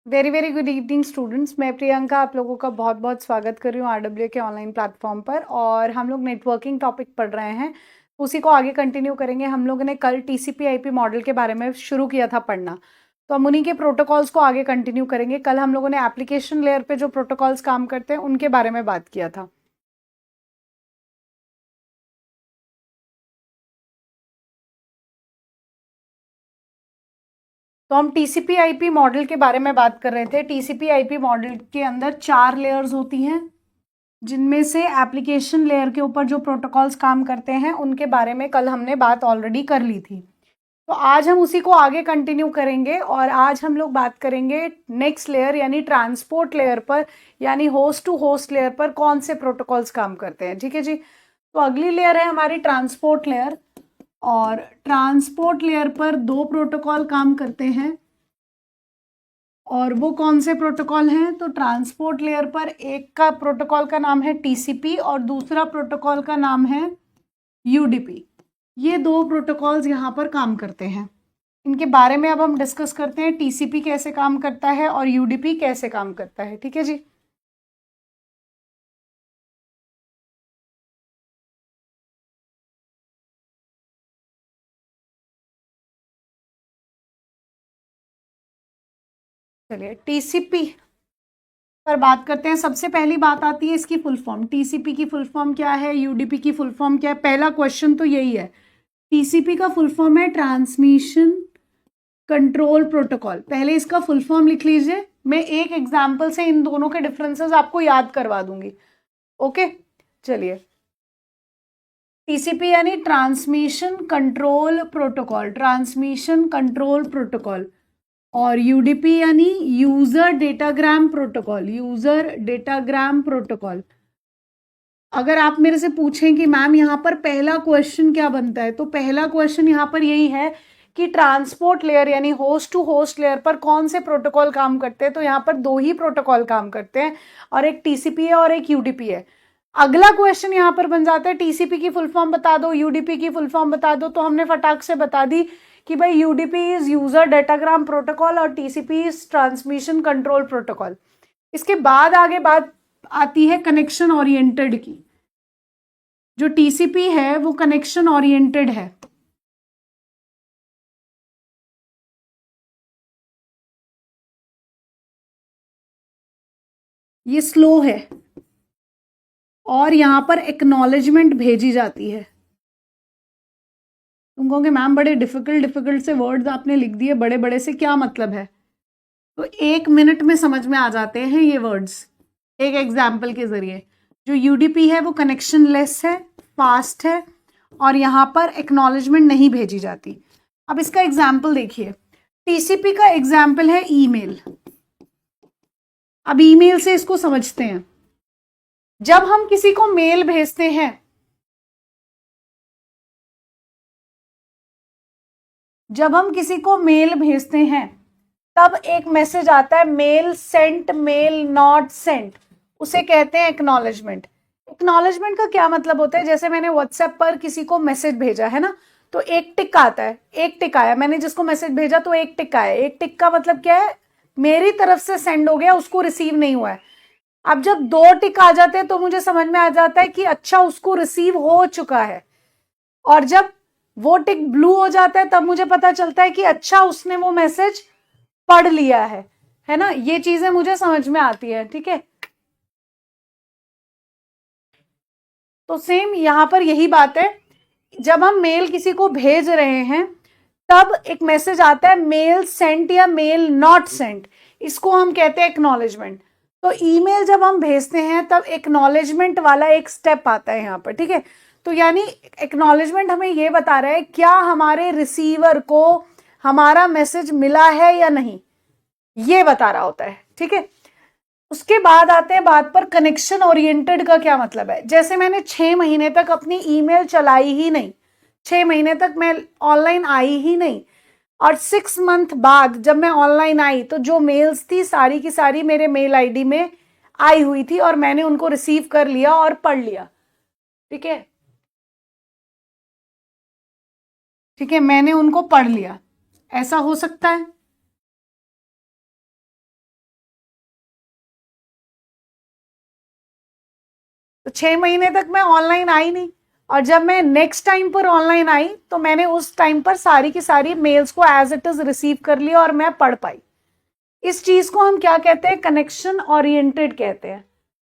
Very very good evening students. मैं प्रियंका आप लोगों का बहुत बहुत स्वागत कर रही हूँ आरडब्ल्यू के ऑनलाइन प्लेटफॉर्म पर। और हम लोग नेटवर्किंग टॉपिक पढ़ रहे हैं, उसी को आगे कंटिन्यू करेंगे। हम लोगों ने कल टीसीपी आईपी मॉडल के बारे में शुरू किया था पढ़ना, तो हम उन्हीं के प्रोटोकॉल्स को आगे कंटिन्यू करेंगे। कल हम लोगों ने एप्लीकेशन लेयर पे जो प्रोटोकॉल्स काम करते हैं उनके बारे में बात किया था। तो हम टीसीपी आईपी मॉडल के बारे में बात कर रहे थे। टीसीपी आईपी मॉडल के अंदर 4 लेयर्स होती हैं, जिनमें से एप्लीकेशन लेयर के ऊपर जो प्रोटोकॉल्स काम करते हैं उनके बारे में कल हमने बात ऑलरेडी कर ली थी। तो आज हम उसी को आगे कंटिन्यू करेंगे और आज हम लोग बात करेंगे नेक्स्ट लेयर यानी ट्रांसपोर्ट लेयर पर, यानी होस्ट टू होस्ट लेयर पर कौन से प्रोटोकॉल्स काम करते हैं। ठीक है जी। तो अगली लेयर है हमारी ट्रांसपोर्ट लेयर, और ट्रांसपोर्ट लेयर पर 2 प्रोटोकॉल काम करते हैं। और वो कौन से प्रोटोकॉल हैं? तो ट्रांसपोर्ट लेयर पर एक का प्रोटोकॉल का नाम है टीसीपी और दूसरा प्रोटोकॉल का नाम है यूडीपी। ये 2 प्रोटोकॉल्स यहाँ पर काम करते हैं। इनके बारे में अब हम डिस्कस करते हैं, टीसीपी कैसे काम करता है और यूडीपी कैसे काम करता है। ठीक है जी। चलिए टीसीपी पर बात करते हैं। सबसे पहली बात आती है इसकी फुल फॉर्म। टीसीपी की फुल फॉर्म क्या है, यूडीपी की फुल फॉर्म क्या है? पहला क्वेश्चन तो यही है। टीसीपी का फुल फॉर्म है ट्रांसमिशन कंट्रोल प्रोटोकॉल। पहले इसका फुल फॉर्म लिख लीजिए, मैं एक एग्जाम्पल से इन दोनों के डिफरेंसेस आपको याद करवा दूंगी। ओके, चलिए। टीसीपी यानी transmission control protocol, transmission control protocol. और यूडीपी यानी user datagram protocol, user datagram protocol. अगर आप मेरे से पूछें कि मैम यहाँ पर पहला क्वेश्चन क्या बनता है, तो पहला क्वेश्चन यहाँ पर यही है कि ट्रांसपोर्ट लेयर यानी होस्ट टू होस्ट लेयर पर कौन से प्रोटोकॉल काम करते हैं। तो यहाँ पर 2 ही प्रोटोकॉल काम करते हैं, और एक टीसीपी है और एक यूडीपी है। अगला क्वेश्चन यहाँ पर बन जाता है टीसीपी की फुल फॉर्म बता दो, यूडीपी की फुल फॉर्म बता दो। तो हमने फटाक से बता दी कि भाई UDP is user datagram protocol और TCP is transmission control protocol. इसके बाद आगे बात आती है कनेक्शन ओरिएंटेड की। जो टीसीपी है वो कनेक्शन ओरिएंटेड है। ये स्लो है और यहां पर एक्नॉलेजमेंट भेजी जाती है। तुम कहोगे मैम बड़े डिफिकल्ट डिफिकल्ट से वर्ड्स आपने लिख दिए, बड़े बड़े से क्या मतलब है? तो 1 मिनट में समझ में आ जाते हैं ये वर्ड्स एक एग्जाम्पल के जरिए। जो यूडीपी है वो कनेक्शन लेस है, फास्ट है, और यहां पर एक्नॉलेजमेंट नहीं भेजी जाती। अब इसका एग्जाम्पल देखिए। टीसीपी का एग्जाम्पल है ईमेल। अब ईमेल से इसको समझते हैं। जब हम किसी को मेल भेजते हैं, जब हम किसी को मेल भेजते हैं तब एक मैसेज आता है, mail sent, mail not sent. उसे कहते हैं एक्नॉलेजमेंट। एक्नॉलेजमेंट का क्या मतलब होता है? जैसे मैंने व्हाट्सएप पर किसी को मैसेज भेजा है ना, तो एक टिक आता है, एक टिक आया। मैंने जिसको मैसेज भेजा तो एक टिक आया। एक टिक का मतलब क्या है? मेरी तरफ से सेंड हो गया, उसको रिसीव नहीं हुआ है। अब जब 2 टिक आ जाते हैं तो मुझे समझ में आ जाता है कि अच्छा उसको रिसीव हो चुका है। और जब वो टिक ब्लू हो जाता है तब मुझे पता चलता है कि अच्छा उसने वो मैसेज पढ़ लिया है ना। ये चीजें मुझे समझ में आती है। ठीक है, तो सेम यहां पर यही बात है। जब हम मेल किसी को भेज रहे हैं तब एक मैसेज आता है मेल सेंट या मेल नॉट सेंट, इसको हम कहते हैं एक्नॉलेजमेंट। तो ईमेल जब हम भेजते हैं तब एक्नॉलेजमेंट वाला एक स्टेप आता है यहाँ पर। ठीक है, तो यानी एक्नॉलेजमेंट हमें ये बता रहा है क्या हमारे रिसीवर को हमारा मैसेज मिला है या नहीं, ये बता रहा होता है। ठीक है, उसके बाद आते हैं बात पर कनेक्शन ओरिएंटेड का क्या मतलब है। जैसे मैंने 6 महीने तक अपनी ईमेल चलाई ही नहीं, 6 महीने तक मैं ऑनलाइन आई ही नहीं, और 6 मंथ बाद जब मैं ऑनलाइन आई तो जो मेल्स थी सारी की सारी मेरे मेल आईडी में आई हुई थी और मैंने उनको रिसीव कर लिया और पढ़ लिया। ठीक है, ठीक है, मैंने उनको पढ़ लिया। ऐसा हो सकता है? तो 6 महीने तक मैं ऑनलाइन आई नहीं, और जब मैं नेक्स्ट टाइम पर ऑनलाइन आई तो मैंने उस टाइम पर सारी की सारी मेल्स को एज इट इज रिसीव कर लिया और मैं पढ़ पाई। इस चीज को हम क्या कहते हैं? कनेक्शन ओरिएंटेड कहते हैं।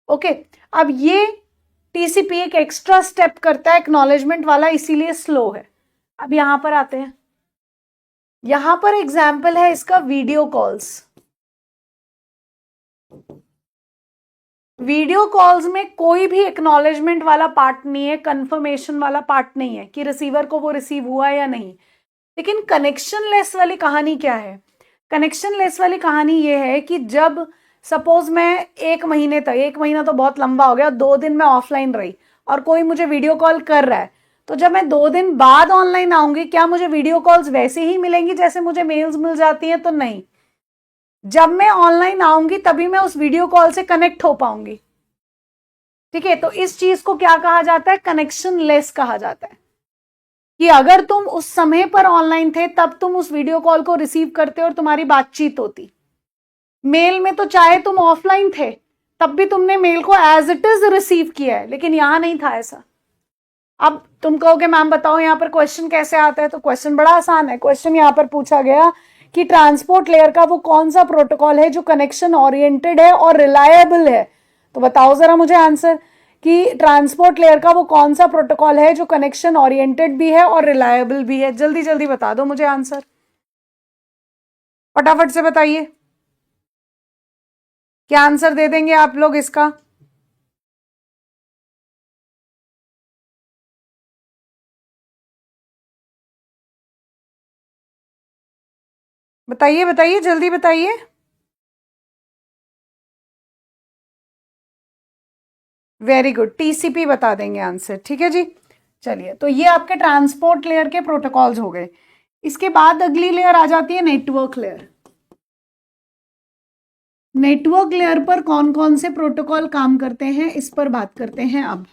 ओके, अब ये टीसीपी एक एक्स्ट्रा स्टेप करता है एक्नॉलेजमेंट वाला, इसीलिए स्लो है। अब यहां पर आते हैं, यहां पर एग्जाम्पल है इसका वीडियो कॉल्स। वीडियो कॉल्स में कोई भी एक्नॉलेजमेंट वाला पार्ट नहीं है, कंफर्मेशन वाला पार्ट नहीं है कि रिसीवर को वो रिसीव हुआ या नहीं। लेकिन कनेक्शन लेस वाली कहानी क्या है? कनेक्शन लेस वाली कहानी ये है कि जब सपोज मैं 1 महीने तक, 1 महीना तो बहुत लंबा हो गया, 2 दिन मैं ऑफलाइन रही और कोई मुझे वीडियो कॉल कर रहा है, तो जब मैं 2 दिन बाद ऑनलाइन आऊंगी, क्या मुझे वीडियो कॉल्स वैसे ही मिलेंगी जैसे मुझे मेल्स मिल जाती हैं? तो नहीं। जब मैं ऑनलाइन आऊंगी तभी मैं उस वीडियो कॉल से कनेक्ट हो पाऊंगी। ठीक है, तो इस चीज को क्या कहा जाता है? कनेक्शन लेस कहा जाता है। कि अगर तुम उस समय पर ऑनलाइन थे तब तुम उस वीडियो कॉल को रिसीव करते और तुम्हारी बातचीत होती। मेल में तो चाहे तुम ऑफलाइन थे तब भी तुमने मेल को एज इट इज रिसीव किया है, लेकिन यहां नहीं था ऐसा। अब तुम कहोगे मैम बताओ यहां पर क्वेश्चन कैसे आता है? तो क्वेश्चन बड़ा आसान है। क्वेश्चन यहां पर पूछा गया कि ट्रांसपोर्ट लेयर का वो कौन सा प्रोटोकॉल है जो कनेक्शन ओरिएंटेड है और रिलायबल है? तो बताओ जरा मुझे आंसर कि ट्रांसपोर्ट लेयर का वो कौन सा प्रोटोकॉल है जो कनेक्शन ओरिएंटेड भी है और रिलायबल भी है? जल्दी जल्दी बता दो मुझे आंसर, फटाफट से बताइए। क्या आंसर दे देंगे आप लोग इसका? बताइए बताइए, जल्दी बताइए। वेरी गुड, टीसीपी बता देंगे आंसर। ठीक है जी, चलिए, तो ये आपके ट्रांसपोर्ट लेयर के प्रोटोकॉल्स हो गए। इसके बाद अगली लेयर आ जाती है नेटवर्क लेयर। नेटवर्क लेयर पर कौन कौन से प्रोटोकॉल काम करते हैं इस पर बात करते हैं अब।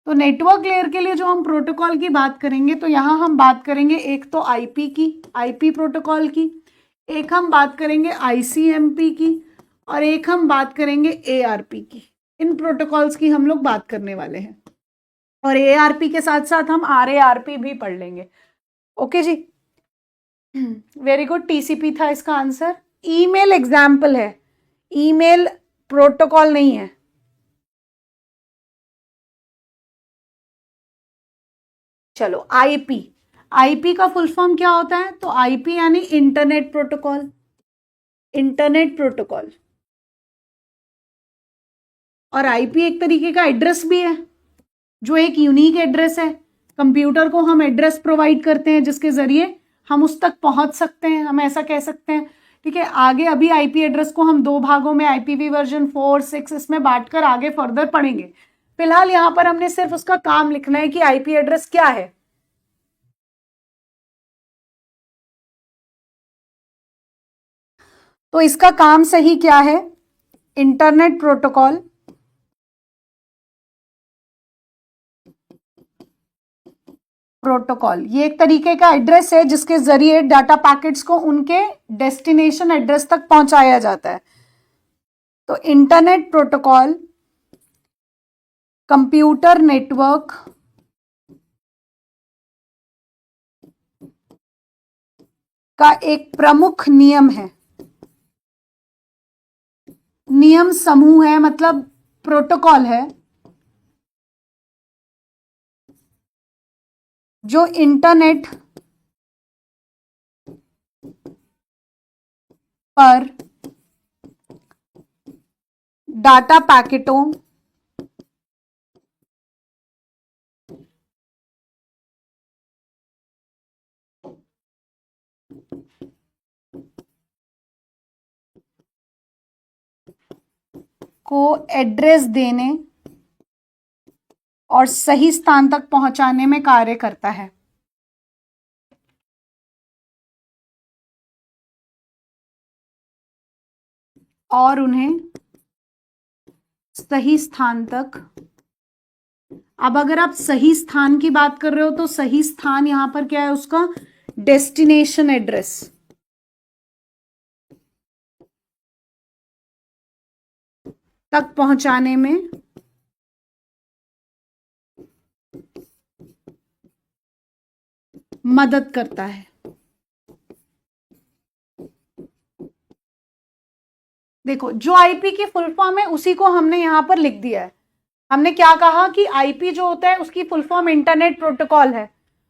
तो नेटवर्क लेयर के लिए जो हम प्रोटोकॉल की बात करेंगे, तो यहां हम बात करेंगे एक तो आईपी की, आईपी प्रोटोकॉल की, एक हम बात करेंगे आईसीएमपी की, और एक हम बात करेंगे एआरपी की। इन प्रोटोकॉल्स की हम लोग बात करने वाले हैं, और एआरपी के साथ साथ हम आरएआरपी भी पढ़ लेंगे। ओके जी, वेरी गुड, टीसीपी था इसका आंसर। ईमेल एग्जाम्पल है, ईमेल प्रोटोकॉल नहीं है। चलो, आईपी, आईपी का फुल फॉर्म क्या होता है? तो आईपी यानी इंटरनेट प्रोटोकॉल, इंटरनेट प्रोटोकॉल। और आईपी एक तरीके का एड्रेस भी है, जो एक यूनिक एड्रेस है। कंप्यूटर को हम एड्रेस प्रोवाइड करते हैं जिसके जरिए हम उस तक पहुंच सकते हैं, हम ऐसा कह सकते हैं। ठीक है, आगे अभी आईपी एड्रेस को हम 2 भागों में, आईपीवी वर्जन 4, 6 इसमें बांटकर आगे फर्दर पढ़ेंगे। फिलहाल यहां पर हमने सिर्फ उसका काम लिखना है कि आईपी एड्रेस क्या है। तो इसका काम सही क्या है? इंटरनेट प्रोटोकॉल, प्रोटोकॉल ये एक तरीके का एड्रेस है जिसके जरिए डाटा पैकेट्स को उनके डेस्टिनेशन एड्रेस तक पहुंचाया जाता है। तो इंटरनेट प्रोटोकॉल कंप्यूटर नेटवर्क का एक प्रमुख नियम है, नियम समूह है, मतलब प्रोटोकॉल है जो इंटरनेट पर डाटा पैकेटों को एड्रेस देने और सही स्थान तक पहुंचाने में कार्य करता है। और उन्हें सही स्थान तक, अब अगर आप सही स्थान की बात कर रहे हो तो सही स्थान यहां पर क्या है? उसका डेस्टिनेशन एड्रेस। तक पहुंचाने में मदद करता है। देखो, जो आईपी की फुल फॉर्म है उसी को हमने यहां पर लिख दिया है। हमने क्या कहा कि आईपी जो होता है उसकी फुल फॉर्म इंटरनेट प्रोटोकॉल है,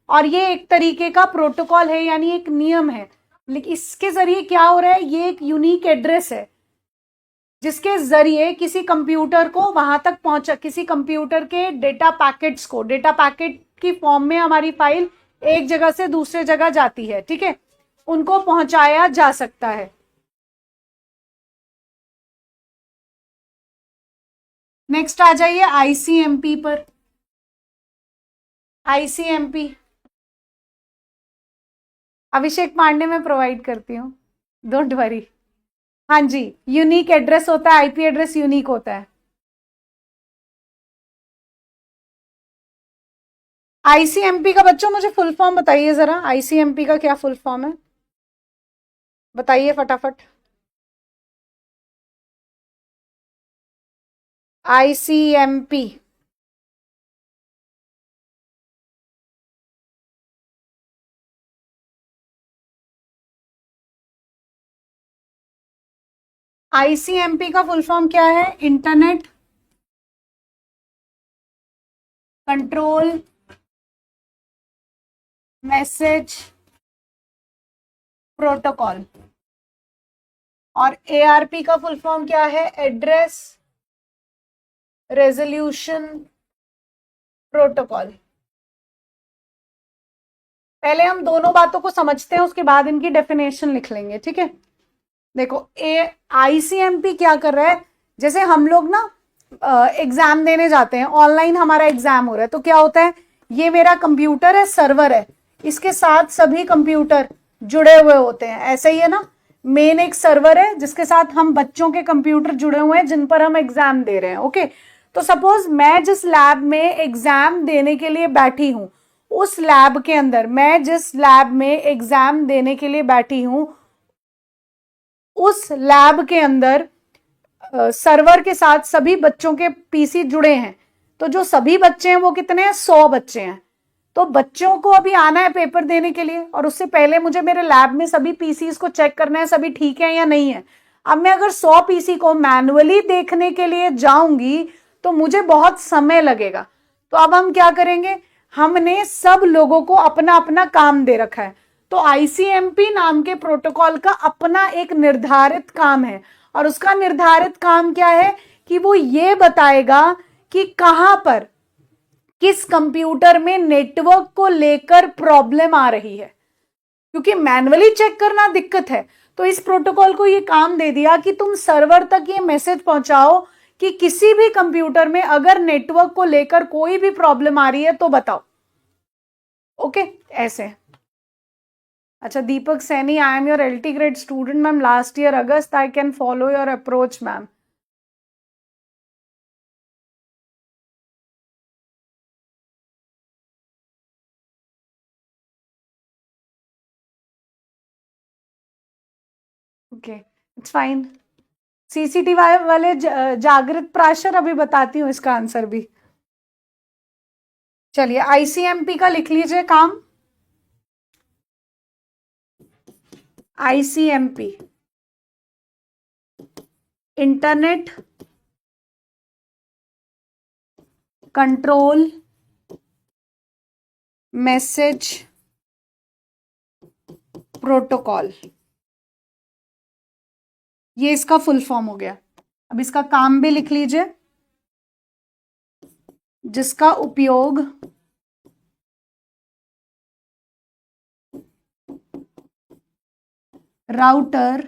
और ये एक तरीके का प्रोटोकॉल है, यानी एक नियम है। लेकिन इसके जरिए क्या हो रहा है, ये एक यूनिक एड्रेस है जिसके जरिए किसी कंप्यूटर को वहां तक पहुंचा, किसी कंप्यूटर के डेटा पैकेट्स को, डेटा पैकेट की फॉर्म में हमारी फाइल एक जगह से दूसरे जगह जाती है, ठीक है, उनको पहुंचाया जा सकता है। नेक्स्ट आ जाइए आईसीएमपी पर। आईसीएमपी अभिषेक पांडे में प्रोवाइड करती हूँ, डोंट वरी। हाँ जी, यूनिक एड्रेस होता है, आईपी एड्रेस यूनिक होता है। आईसीएमपी का बच्चों मुझे फुल फॉर्म बताइए जरा, आईसीएमपी का क्या फुल फॉर्म है, बताइए फटाफट। आईसीएमपी आईसीएमपी का फुल फॉर्म क्या है, इंटरनेट कंट्रोल मैसेज प्रोटोकॉल। और एआरपी का फुल फॉर्म क्या है, एड्रेस रेजोल्यूशन प्रोटोकॉल। पहले हम दोनों बातों को समझते हैं, उसके बाद इनकी डेफिनेशन लिख लेंगे, ठीक है। देखो, ए आईसीएमपी क्या कर रहा है, जैसे हम लोग ना एग्जाम देने जाते हैं, ऑनलाइन हमारा एग्जाम हो रहा है, तो क्या होता है, ये मेरा कंप्यूटर है, सर्वर है, इसके साथ सभी कंप्यूटर जुड़े हुए होते हैं, ऐसे ही है ना। मेन एक सर्वर है जिसके साथ हम बच्चों के कंप्यूटर जुड़े हुए हैं जिन पर हम एग्जाम दे रहे हैं, ओके। तो सपोज मैं जिस लैब में एग्जाम देने के लिए बैठी हूं, उस लैब के अंदर, मैं जिस लैब में एग्जाम देने के लिए बैठी हूं, उस लैब के अंदर सर्वर के साथ सभी बच्चों के पीसी जुड़े हैं। तो जो सभी बच्चे हैं वो कितने हैं, 100 बच्चे हैं। तो बच्चों को अभी आना है पेपर देने के लिए, और उससे पहले मुझे मेरे लैब में सभी पीसीज को चेक करना है, सभी ठीक है या नहीं है। अब मैं अगर 100 पीसी को मैनुअली देखने के लिए जाऊंगी तो मुझे बहुत समय लगेगा। तो अब हम क्या करेंगे, हमने सब लोगों को अपना अपना काम दे रखा है। तो आईसीएमपी नाम के प्रोटोकॉल का अपना एक निर्धारित काम है, और उसका निर्धारित काम क्या है कि वो ये बताएगा कि कहां पर, किस कंप्यूटर में नेटवर्क को लेकर प्रॉब्लम आ रही है। क्योंकि मैनुअली चेक करना दिक्कत है, तो इस प्रोटोकॉल को ये काम दे दिया कि तुम सर्वर तक ये मैसेज पहुंचाओ कि किसी भी कंप्यूटर में अगर नेटवर्क को लेकर कोई भी प्रॉब्लम आ रही है तो बताओ, ओके, ऐसे। अच्छा, Deepak Saini, I am your LT grade student ma'am, last year August, I can follow your approach ma'am. Okay, it's fine. CCTV वाले जागृत प्राशर, अभी बताती हूँ इसका आंसर भी। चलिए, आईसीएमपी का लिख लीजिए काम। ICMP internet control message protocol, ये इसका फुल फॉर्म हो गया। अब इसका काम भी लिख लीजिए, जिसका उपयोग राउटर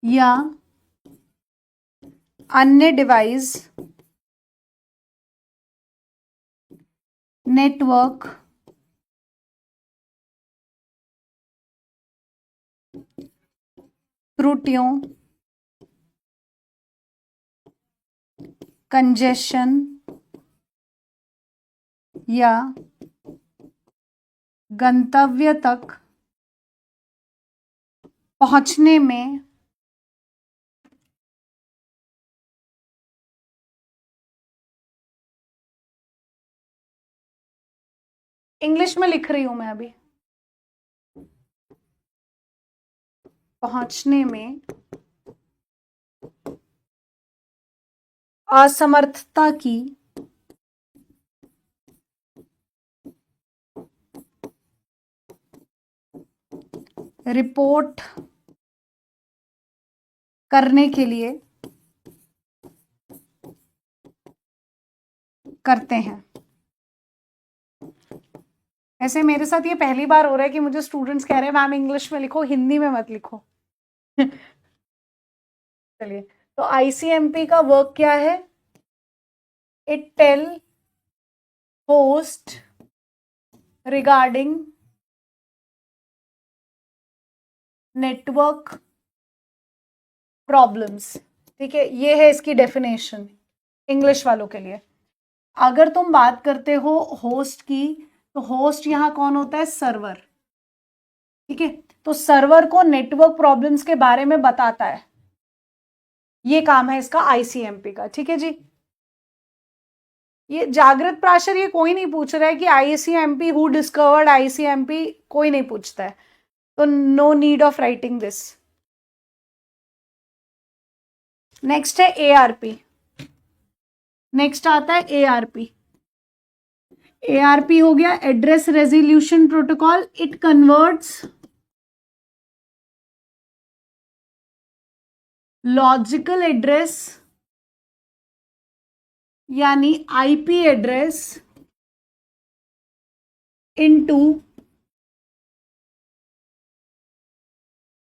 या अन्य डिवाइस नेटवर्क त्रुटियों, कंजेशन या गंतव्य तक पहुंचने में इंग्लिश में लिख रही हूं मैं अभी। पहुंचने में असमर्थता की रिपोर्ट करने के लिए करते हैं। ऐसे मेरे साथ ये पहली बार हो रहा है कि मुझे स्टूडेंट्स कह रहे हैं मैम इंग्लिश में लिखो, हिंदी में मत लिखो। चलिए, तो आईसीएमपी का वर्क क्या है? It tell host regarding network problems. ठीक है, ये है इसकी डेफिनेशन इंग्लिश वालों के लिए। अगर तुम बात करते हो होस्ट की, तो होस्ट यहां कौन होता है? सर्वर। ठीक है, तो सर्वर को नेटवर्क प्रॉब्लम्स के बारे में बताता है, ये काम है इसका आईसीएमपी का। ठीक है जी, ये जागृत प्राशर ये कोई नहीं पूछ रहा है कि आईसीएमपी हु डिस्कवर्ड आईसीएमपी, कोई नहीं पूछता है, तो no need of writing this. Next है एआरपी। नेक्स्ट आता है एआरपी। एआरपी हो गया address resolution protocol. It converts logical address यानी IP address into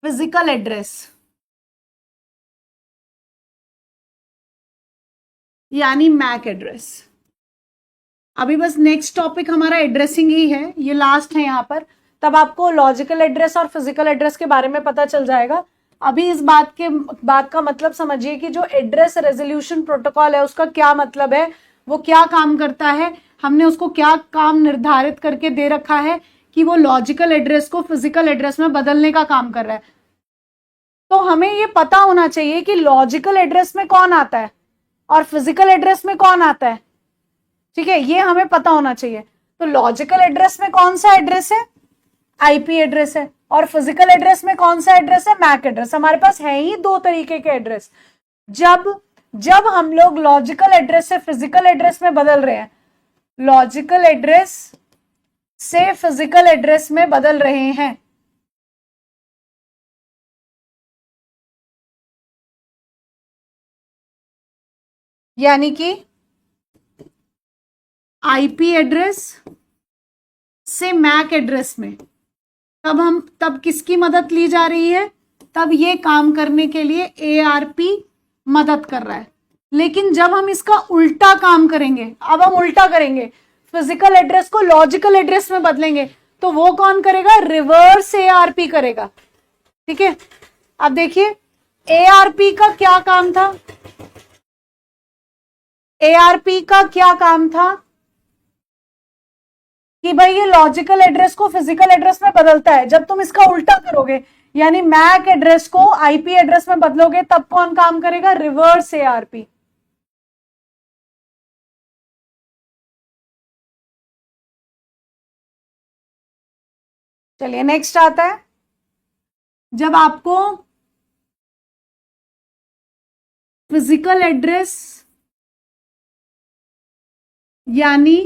physical address यानी मैक एड्रेस। अभी बस नेक्स्ट टॉपिक हमारा एड्रेसिंग ही है, ये लास्ट है यहां पर, तब आपको लॉजिकल एड्रेस और फिजिकल एड्रेस के बारे में पता चल जाएगा। अभी इस बात का मतलब समझिए कि जो एड्रेस रेजोल्यूशन प्रोटोकॉल है उसका क्या मतलब है, वो क्या काम करता है, हमने उसको क्या काम निर्धारित करके दे रखा है कि वो लॉजिकल एड्रेस को फिजिकल एड्रेस में बदलने का काम कर रहा है। तो हमें ये पता होना चाहिए कि लॉजिकल एड्रेस में कौन आता है और फिजिकल एड्रेस में कौन आता है। ठीक है, ये हमें पता होना चाहिए। तो लॉजिकल एड्रेस में कौन सा एड्रेस है? आईपी एड्रेस है। और फिजिकल एड्रेस में कौन सा एड्रेस है? MAC address. हमारे पास है ही दो तरीके के एड्रेस। जब जब हम लोग लॉजिकल एड्रेस से फिजिकल एड्रेस में बदल रहे हैं, लॉजिकल एड्रेस से फिजिकल एड्रेस में बदल रहे हैं, यानी कि आईपी एड्रेस से मैक एड्रेस में, तब किसकी मदद ली जा रही है? तब ये काम करने के लिए एआरपी मदद कर रहा है। लेकिन जब हम इसका उल्टा काम करेंगे, अब हम उल्टा करेंगे, फिजिकल एड्रेस को लॉजिकल एड्रेस में बदलेंगे, तो वो कौन करेगा? रिवर्स एआरपी करेगा। ठीक है, अब देखिए एआरपी का क्या काम था? एआरपी का क्या काम था कि भाई ये लॉजिकल एड्रेस को फिजिकल एड्रेस में बदलता है। जब तुम इसका उल्टा करोगे, यानी मैक एड्रेस को आईपी एड्रेस में बदलोगे, तब कौन काम करेगा? Reverse ARP. चलिए नेक्स्ट आता है, जब आपको फिजिकल एड्रेस यानी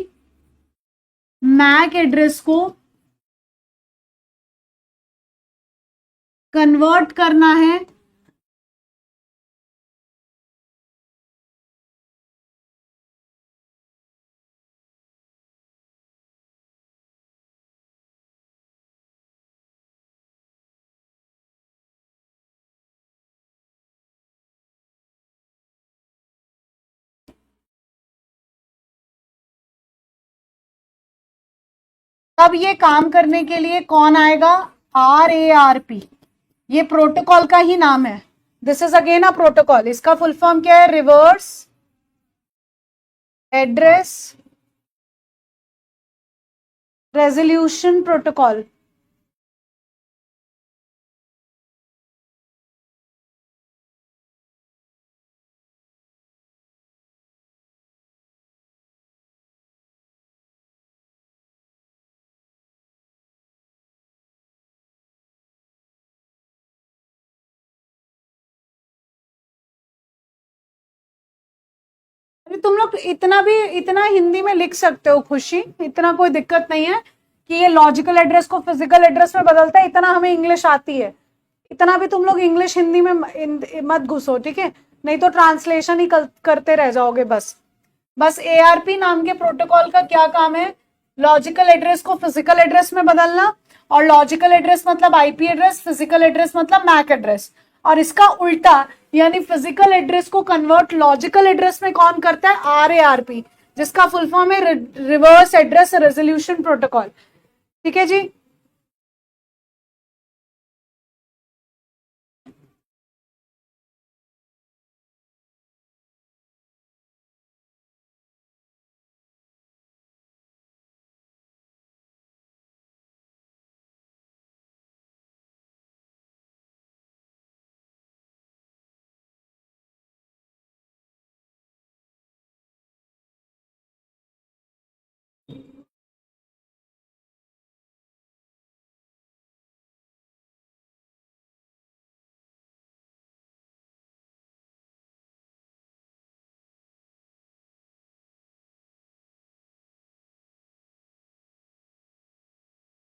मैक एड्रेस को कन्वर्ट करना है तब ये काम करने के लिए कौन आएगा? RARP। ये प्रोटोकॉल का ही नाम है। This is again a protocol. इसका फुल फॉर्म क्या है? Reverse address resolution protocol. तुम लोग इतना हिंदी में लिख सकते हो खुशी, इतना कोई दिक्कत नहीं है कि ये लॉजिकल एड्रेस को फिजिकल एड्रेस में बदलता है, इतना हमें इंग्लिश आती है, इतना भी तुम लोग इंग्लिश हिंदी में मत घुसो, ठीक है, नहीं तो ट्रांसलेशन ही करते रह जाओगे बस एआरपी नाम के प्रोटोकॉल का क्या काम है, लॉजिकल एड्रेस को फिजिकल एड्रेस में बदलना, और लॉजिकल एड्रेस मतलब आईपी एड्रेस, फिजिकल एड्रेस मतलब मैक एड्रेस, और इसका उल्टा यानी फिजिकल एड्रेस को कन्वर्ट लॉजिकल एड्रेस में कौन करता है, आरएआरपी, जिसका फुल फॉर्म है रिवर्स एड्रेस रेजोल्यूशन प्रोटोकॉल। ठीक है जी।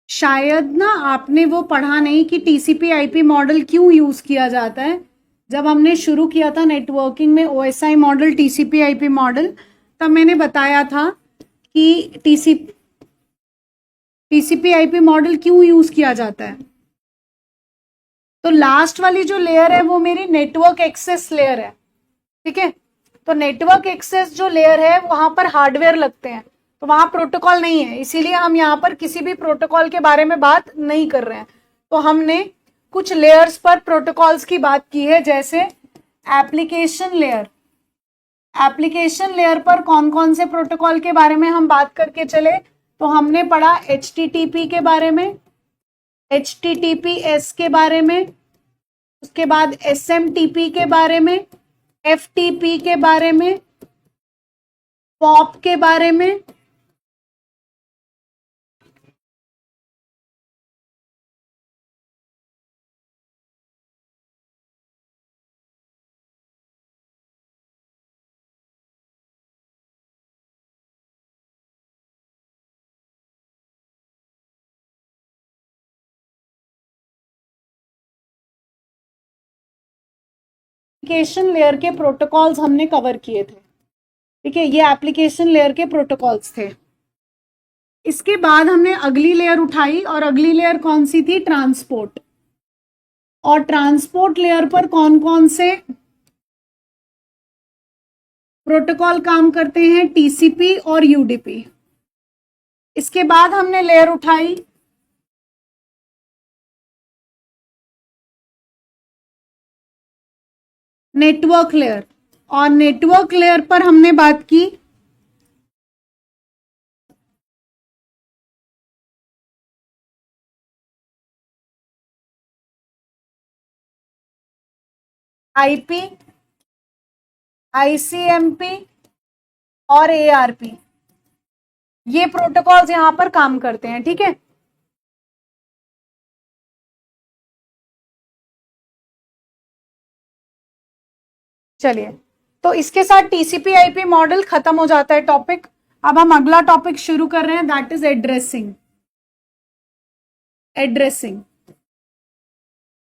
शायद ना आपने वो पढ़ा नहीं कि टीसीपी आईपी मॉडल क्यों यूज किया जाता है। जब हमने शुरू किया था नेटवर्किंग में OSI model, TCP IP model, तब मैंने बताया था कि टीसीपी आईपी मॉडल क्यों यूज किया जाता है। तो लास्ट वाली जो लेयर है वो मेरी नेटवर्क एक्सेस लेयर है, ठीक है। तो नेटवर्क एक्सेस जो लेयर है वहां पर हार्डवेयर लगते हैं, तो वहां प्रोटोकॉल नहीं है, इसीलिए हम यहाँ पर किसी भी प्रोटोकॉल के बारे में बात नहीं कर रहे हैं। तो हमने कुछ लेयर्स पर प्रोटोकॉल्स की बात की है, जैसे एप्लीकेशन लेयर। एप्लीकेशन लेयर पर कौन कौन से प्रोटोकॉल के बारे में हम बात करके चले, तो हमने पढ़ा HTTP के बारे में, HTTPS के बारे में, उसके बाद SMTP के बारे में, FTP के बारे में, POP के बारे में, एप्लीकेशन लेयर के प्रोटोकॉल्स हमने कवर किए थे, ठीक है, ये एप्लीकेशन लेयर के प्रोटोकॉल्स थे। इसके बाद हमने अगली लेयर उठाई, और अगली लेयर कौन सी थी, ट्रांसपोर्ट। और ट्रांसपोर्ट लेयर पर कौन कौन से प्रोटोकॉल काम करते हैं, टीसीपी और यूडीपी। इसके बाद हमने लेयर उठाई नेटवर्क लेयर, और नेटवर्क लेयर पर हमने बात की आईपी, आईसीएमपी और एआरपी। ये प्रोटोकॉल्स यहां पर काम करते हैं, ठीक है। चलिए, तो इसके साथ टीसीपी आईपी मॉडल खत्म हो जाता है टॉपिक। अब हम अगला टॉपिक शुरू कर रहे हैं, that is addressing. Addressing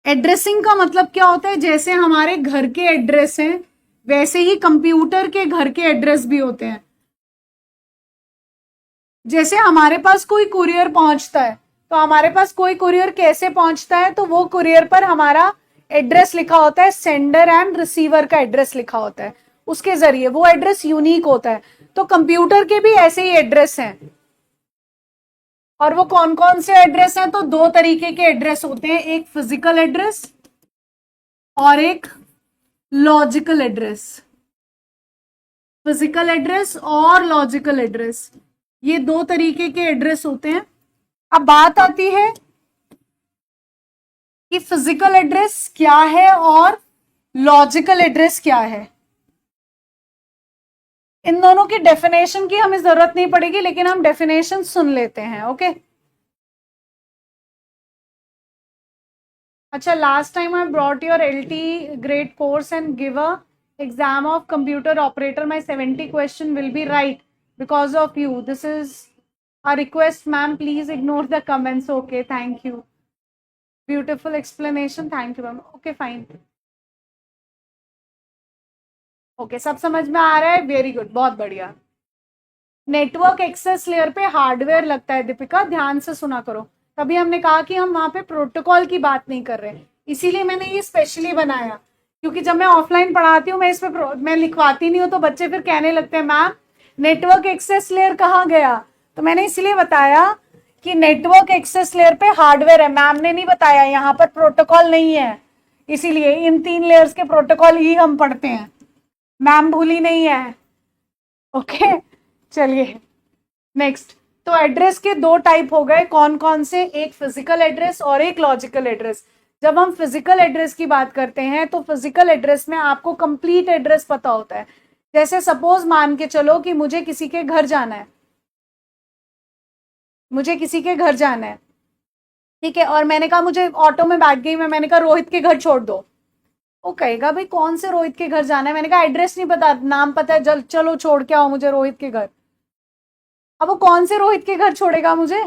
addressing का मतलब क्या होता है, जैसे हमारे घर के एड्रेस हैं वैसे ही कंप्यूटर के घर के एड्रेस भी होते हैं। जैसे हमारे पास कोई कुरियर पहुंचता है, तो हमारे पास कोई कुरियर कैसे पहुंचता है, तो वो कुरियर पर हमारा एड्रेस लिखा होता है, सेंडर एंड रिसीवर का एड्रेस लिखा होता है, उसके जरिए वो एड्रेस यूनिक होता है। तो कंप्यूटर के भी ऐसे ही एड्रेस हैं, और वो कौन कौन से एड्रेस हैं, तो दो तरीके के एड्रेस होते हैं, एक फिजिकल एड्रेस और एक लॉजिकल एड्रेस। फिजिकल एड्रेस और लॉजिकल एड्रेस, ये दो तरीके के एड्रेस होते हैं। अब बात आती है कि फिजिकल एड्रेस क्या है और लॉजिकल एड्रेस क्या है। इन दोनों की डेफिनेशन की हमें जरूरत नहीं पड़ेगी, लेकिन हम डेफिनेशन सुन लेते हैं, ओके। अच्छा, last time I brought your LT grade course and give a exam of computer operator, my 70 question will be right because of you. This is a request, ma'am. Please ignore the comments. Okay, thank you. Beautiful explanation. Thank you, ma'am. Okay, fine. Okay, सब समझ में आ रहा है? Very good, बहुत बढ़िया. Network access layer पे hardware लगता है दीपिका, ध्यान से सुना करो. तभी हमने कहा कि हम वहां पे प्रोटोकॉल की बात नहीं कर रहे, इसीलिए मैंने ये स्पेशली बनाया. क्योंकि जब मैं ऑफलाइन पढ़ाती हूँ, मैं इसमें मैं लिखवाती नहीं हूँ, तो बच्चे फिर कहने लगते हैं मैम नेटवर्क एक्सेस लेयर कहाँ गया. तो मैंने इसलिए बताया कि नेटवर्क एक्सेस लेयर पे हार्डवेयर है. मैम ने नहीं बताया, यहाँ पर प्रोटोकॉल नहीं है, इसीलिए इन 3 लेयर्स के प्रोटोकॉल ही हम पढ़ते हैं. मैम भूली नहीं है. ओके, चलिए नेक्स्ट. तो एड्रेस के 2 टाइप हो गए. कौन कौन से? एक फिजिकल एड्रेस और एक लॉजिकल एड्रेस. जब हम फिजिकल एड्रेस की बात करते हैं तो फिजिकल एड्रेस में आपको कंप्लीट एड्रेस पता होता है. जैसे सपोज मान के चलो कि मुझे किसी के घर जाना है, ठीक है, और मैंने कहा मुझे ऑटो में बैठ गई मैंने कहा रोहित के घर छोड़ दो. वो कहेगा भाई कौन से रोहित के घर जाना है. मैंने कहा एड्रेस नहीं पता, नाम पता है, चलो छोड़ के आओ मुझे रोहित के घर. अब वो कौन से रोहित के घर छोड़ेगा मुझे?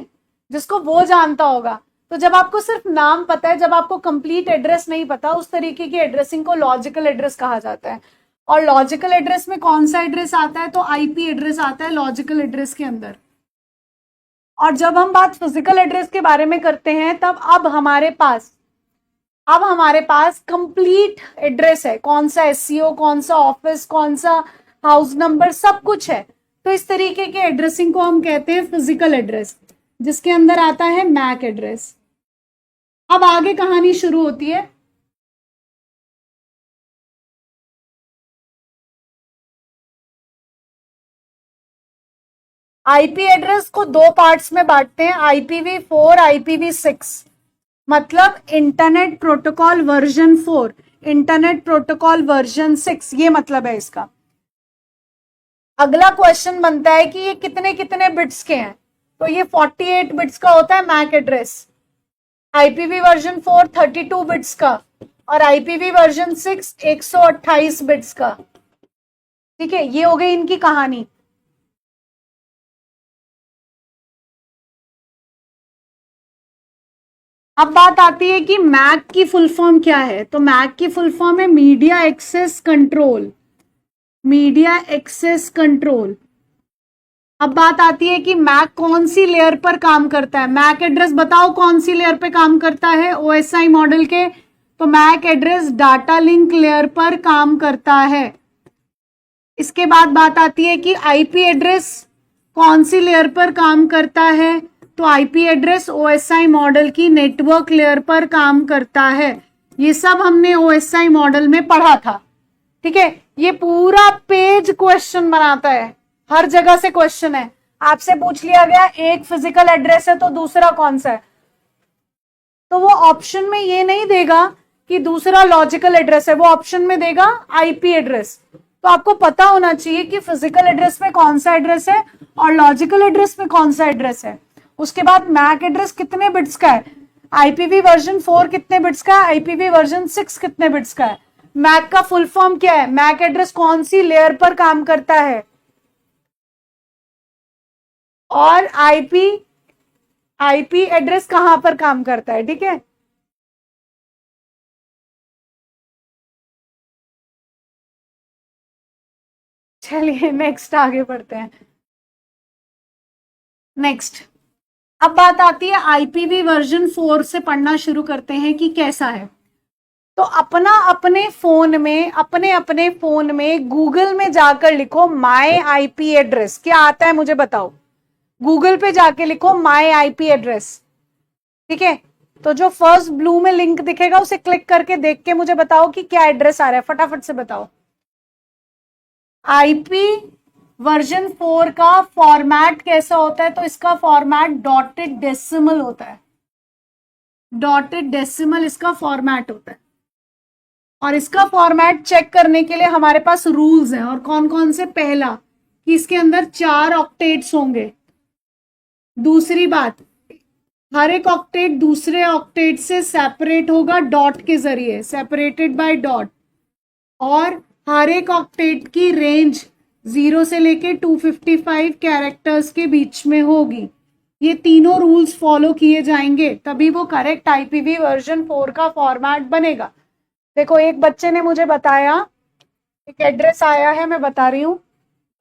जिसको वो जानता होगा. तो जब आपको सिर्फ नाम पता है, जब आपको कंप्लीट एड्रेस नहीं पता, उस तरीके की एड्रेसिंग को लॉजिकल एड्रेस कहा जाता है. और लॉजिकल एड्रेस में कौन सा एड्रेस आता है? तो आईपी एड्रेस आता है लॉजिकल एड्रेस के अंदर. और जब हम बात फिजिकल एड्रेस के बारे में करते हैं, तब अब हमारे पास कंप्लीट एड्रेस है. कौन सा एससीओ, कौन सा ऑफिस, कौन सा हाउस नंबर, सब कुछ है. तो इस तरीके के एड्रेसिंग को हम कहते हैं फिजिकल एड्रेस, जिसके अंदर आता है मैक एड्रेस. अब आगे कहानी शुरू होती है. आईपी एड्रेस को 2 पार्ट्स में बांटते हैं, IPv4, IPv6. मतलब internet protocol version 4, internet protocol version 6, ये मतलब है इसका. अगला क्वेश्चन बनता है कि ये कितने कितने बिट्स के हैं. तो ये 48 बिट्स का होता है MAC address. IPv version 4 32 bits का, और IPv वर्जन 6 128 बिट्स का. ठीक है, ये हो गई इनकी कहानी. अब बात आती है कि मैक की फुल फॉर्म क्या है. तो मैक की फुल फॉर्म है media access control. Media access control. अब बात आती है कि मैक कौन सी लेयर पर काम करता है. मैक एड्रेस बताओ कौन सी लेयर पे काम करता है OSI मॉडल के. तो MAC address data link layer पर काम करता है. इसके बाद बात आती है कि आईपी एड्रेस कौन सी लेयर पर काम करता है. तो आईपी एड्रेस OSI मॉडल की नेटवर्क लेयर पर काम करता है. ये सब हमने OSI मॉडल में पढ़ा था. ठीक है, ये पूरा पेज क्वेश्चन बनाता है, हर जगह से क्वेश्चन है. आपसे पूछ लिया गया एक फिजिकल एड्रेस है तो दूसरा कौन सा है, तो वो ऑप्शन में ये नहीं देगा कि दूसरा लॉजिकल एड्रेस है, वो ऑप्शन में देगा आईपी एड्रेस. तो आपको पता होना चाहिए कि फिजिकल एड्रेस में कौन सा एड्रेस है और लॉजिकल एड्रेस में कौन सा एड्रेस है. उसके बाद मैक एड्रेस कितने बिट्स का है, IPv वर्जन 4 कितने बिट्स का है, IPv वर्जन 6 कितने बिट्स का है. मैक का फुल फॉर्म क्या है, मैक एड्रेस कौन सी लेयर पर काम करता है, और आईपी एड्रेस कहां पर काम करता है. ठीक है, चलिए नेक्स्ट आगे बढ़ते हैं. नेक्स्ट अब बात आती है IPv वर्जन 4 से पढ़ना शुरू करते हैं कि कैसा है. तो अपने फोन में गूगल में जाकर लिखो माय आईपी एड्रेस. क्या आता है मुझे बताओ, गूगल पे जाके लिखो माय आईपी एड्रेस. ठीक है, तो जो फर्स्ट ब्लू में लिंक दिखेगा उसे क्लिक करके देख के मुझे बताओ कि क्या एड्रेस आ रहा है, फटाफट से बताओ. आईपी वर्जन 4 का फॉर्मेट कैसा होता है. तो इसका फॉर्मेट डॉटेड डेसिमल होता है. डॉटेड डेसिमल इसका फॉर्मेट होता है. और इसका फॉर्मेट चेक करने के लिए हमारे पास रूल्स हैं. और कौन कौन से. पहला कि इसके अंदर 4 ऑक्टेट्स होंगे. दूसरी बात, हर एक ऑक्टेट दूसरे ऑक्टेट से सेपरेट होगा डॉट के जरिए, सेपरेटेड बाय डॉट. और हर एक ऑक्टेट की रेंज 0 से लेके 255 कैरेक्टर्स के बीच में होगी। ये तीनों रूल्स फॉलो किए जाएंगे तभी वो करेक्ट आईपीवी वर्जन 4 का फॉर्मेट बनेगा। देखो एक बच्चे ने मुझे बताया, एक एड्रेस आया है, मैं बता रही हूँ,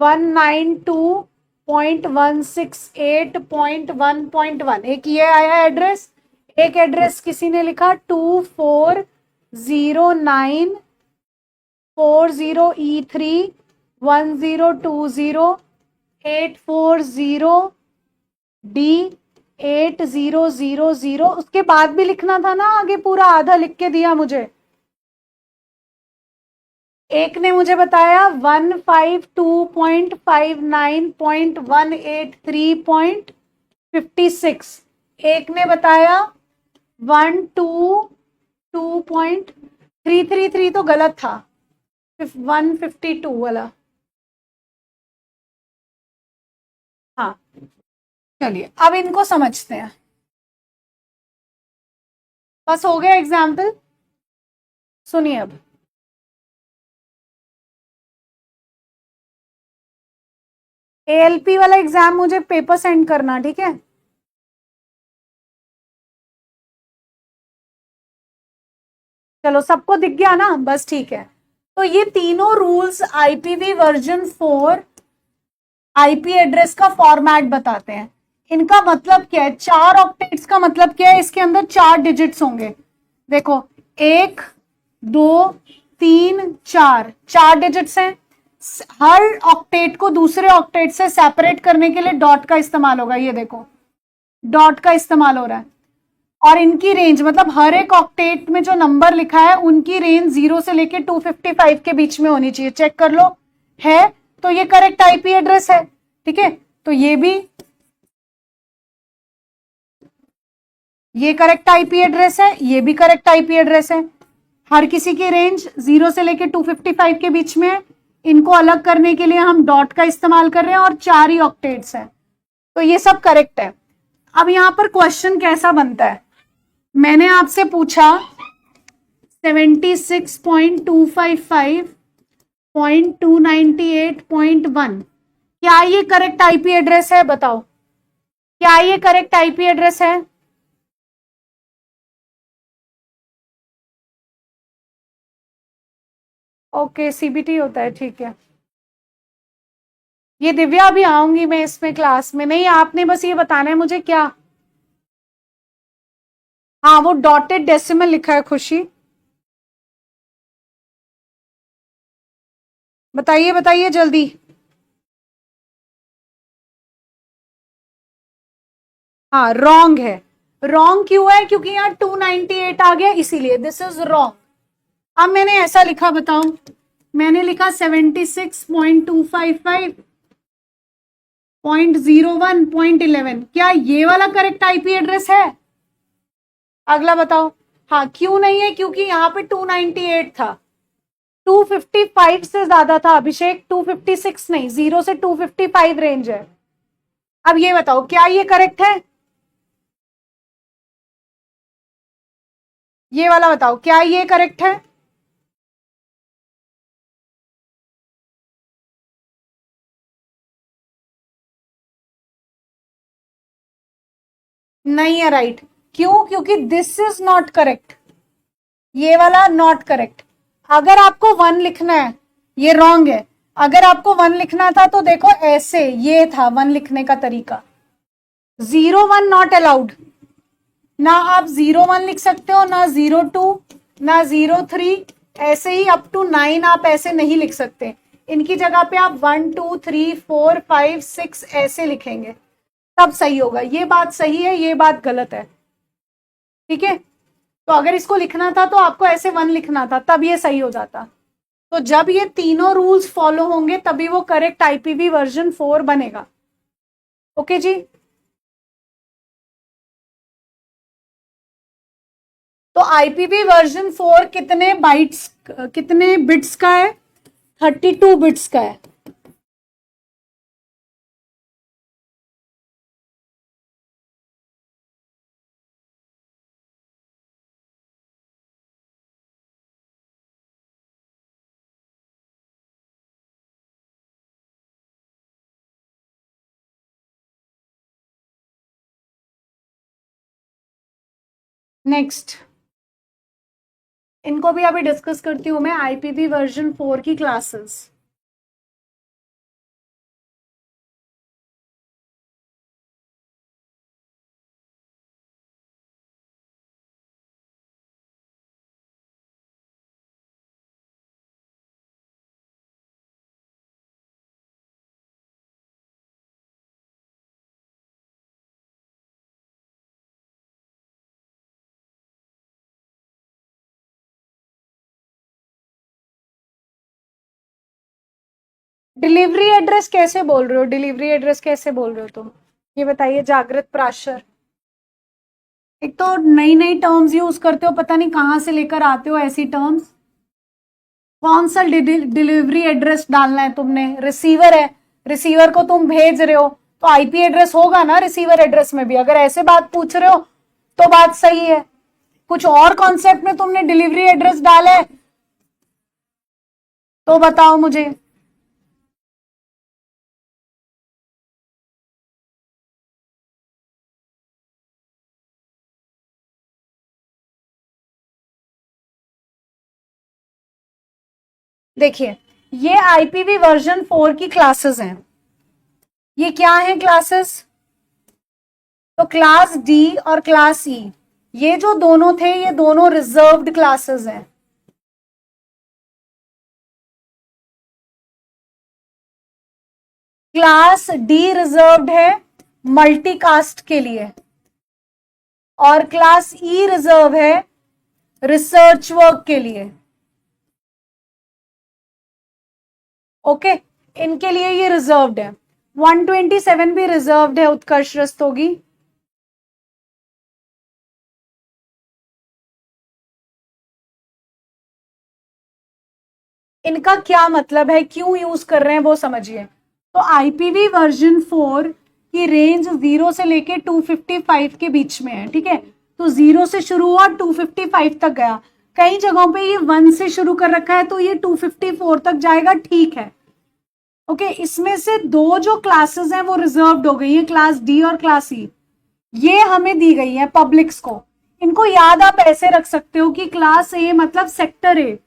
192.168.1.1, एक ये आया एड्रेस। एक एड्रेस किसी ने लिखा 240940E3100840D8000, उसके बाद भी लिखना था ना, आगे पूरा आधा लिख के दिया मुझे। एक ने मुझे बताया 152.59.183.56, एक ने बताया 122.333, तो गलत था, 152 वाला। हाँ चलिए अब इनको समझते हैं। बस हो गया एग्जाम्पल, सुनिए अब। एएलपी वाला एग्जाम मुझे पेपर सेंड करना, ठीक है? चलो सबको दिख गया ना, बस ठीक है। तो ये तीनों rules IPv version 4 IP address का फॉर्मेट बताते हैं। इनका मतलब क्या है? 4 ऑक्टेट्स का मतलब क्या है? इसके अंदर 4 डिजिट्स होंगे। देखो 1 2 3 4, 4 डिजिट्स हैं। हर ऑक्टेट को दूसरे ऑक्टेट से सेपरेट करने के लिए डॉट का इस्तेमाल होगा। ये देखो डॉट का इस्तेमाल हो रहा है। और इनकी रेंज मतलब हर एक ऑक्टेट में जो नंबर लिखा है उनकी रेंज 0 से लेके 255 के बीच में होनी चाहिए। चेक कर लो, है तो ये करेक्ट आईपी एड्रेस है, ठीक है? तो ये करेक्ट आईपी एड्रेस है, ये भी करेक्ट आईपी एड्रेस है। हर किसी की रेंज 0 से लेके 255 के बीच में है। इनको अलग करने के लिए हम डॉट का इस्तेमाल कर रहे हैं और 4 ही ऑक्टेट्स हैं, तो ये सब करेक्ट है। अब यहां पर क्वेश्चन कैसा बनता है? मैंने आपसे पूछा 76.255.298.1, क्या ये करेक्ट आईपी एड्रेस है? बताओ, क्या ये करेक्ट आईपी एड्रेस है? ओके सीबीटी होता है, ठीक है। ये दिव्या भी आऊंगी मैं इसमें क्लास में। नहीं आपने बस ये बताना है मुझे क्या। हाँ वो डॉटेड डेसिमल लिखा है खुशी। बताइए बताइए जल्दी। हाँ रॉन्ग है। रॉन्ग क्यों है? क्योंकि यहाँ 298 आ गया इसीलिए, दिस इज रॉन्ग। अब मैंने ऐसा लिखा, बताओ, मैंने लिखा 76.255.01.11, क्या ये वाला करेक्ट आईपी एड्रेस है? अगला बताओ। हाँ क्यों नहीं है? क्योंकि यहाँ पे 298 था, 255 से ज्यादा था अभिषेक, 256 नहीं, 0 से 255 रेंज है। अब ये बताओ क्या ये करेक्ट है? ये वाला बताओ क्या ये करेक्ट है? नहीं है राइट। क्यों? क्योंकि दिस इज नॉट करेक्ट, ये वाला नॉट करेक्ट। अगर आपको 1 लिखना है, ये रॉन्ग है। अगर आपको 1 लिखना था तो देखो ऐसे, ये था 1 लिखने का तरीका। 01 नॉट अलाउड, ना आप 01 लिख सकते हो, ना 02, ना 03, ऐसे ही अप टू 9 आप ऐसे नहीं लिख सकते। इनकी जगह पे आप 1 2 3 4 5 6 ऐसे लिखेंगे तब सही होगा। ये बात सही है, ये बात गलत है, ठीक है? तो अगर इसको लिखना था तो आपको ऐसे 1 लिखना था, तब ये सही हो जाता। तो जब ये तीनों रूल्स फॉलो होंगे तभी वो करेक्ट आईपीवी वर्जन 4 बनेगा। ओके जी। तो आईपीवी वर्जन 4 कितने बाइट्स, कितने बिट्स का है? 32 बिट्स का है। नेक्स्ट, इनको भी अभी डिस्कस करती हूं मैं, आईपीवी वर्जन 4 की क्लासेस। डिलीवरी एड्रेस कैसे बोल रहे हो? डिलीवरी एड्रेस कैसे बोल रहे हो तुम? ये बताइए जागृत प्राशर। एक तो नई नई टर्म्स यूज करते हो, पता नहीं कहां से लेकर आते हो ऐसी टर्म्स। कौन सा डिलीवरी एड्रेस डालना है तुमने? रिसीवर है, रिसीवर को तुम भेज रहे हो तो आईपी एड्रेस होगा ना रिसीवर एड्रेस में भी। अगर ऐसे बात पूछ रहे हो तो बात सही है। कुछ और कॉन्सेप्ट में तुमने डिलीवरी एड्रेस डाला है तो बताओ मुझे। देखिए, ये आईपीवी वर्जन 4 की क्लासेस हैं। ये क्या है क्लासेस? तो क्लास डी और क्लास ई, ये जो दोनों थे ये दोनों रिजर्व्ड क्लासेस हैं। क्लास डी रिजर्व्ड है मल्टीकास्ट के लिए और क्लास ई रिजर्व है रिसर्च वर्क के लिए। ओके, इनके लिए ये रिजर्व्ड है। 127 भी रिजर्व्ड है उत्कर्ष रस्तोगी। इनका क्या मतलब है, क्यों यूज कर रहे हैं वो समझिए। तो आईपीवी वर्जन 4 की रेंज 0 से लेके 255 के बीच में है, ठीक है। तो 0 से शुरू हुआ 255 तक गया। कई जगहों पे ये 1 से शुरू कर रखा है तो ये 254 तक जाएगा, ठीक है। ओके, इसमें से दो जो क्लासेस हैं वो रिजर्व्ड हो गई है, क्लास डी और क्लास ई। ये हमें दी गई है पब्लिक्स को। इनको याद आप ऐसे रख सकते हो कि क्लास ए मतलब सेक्टर ए।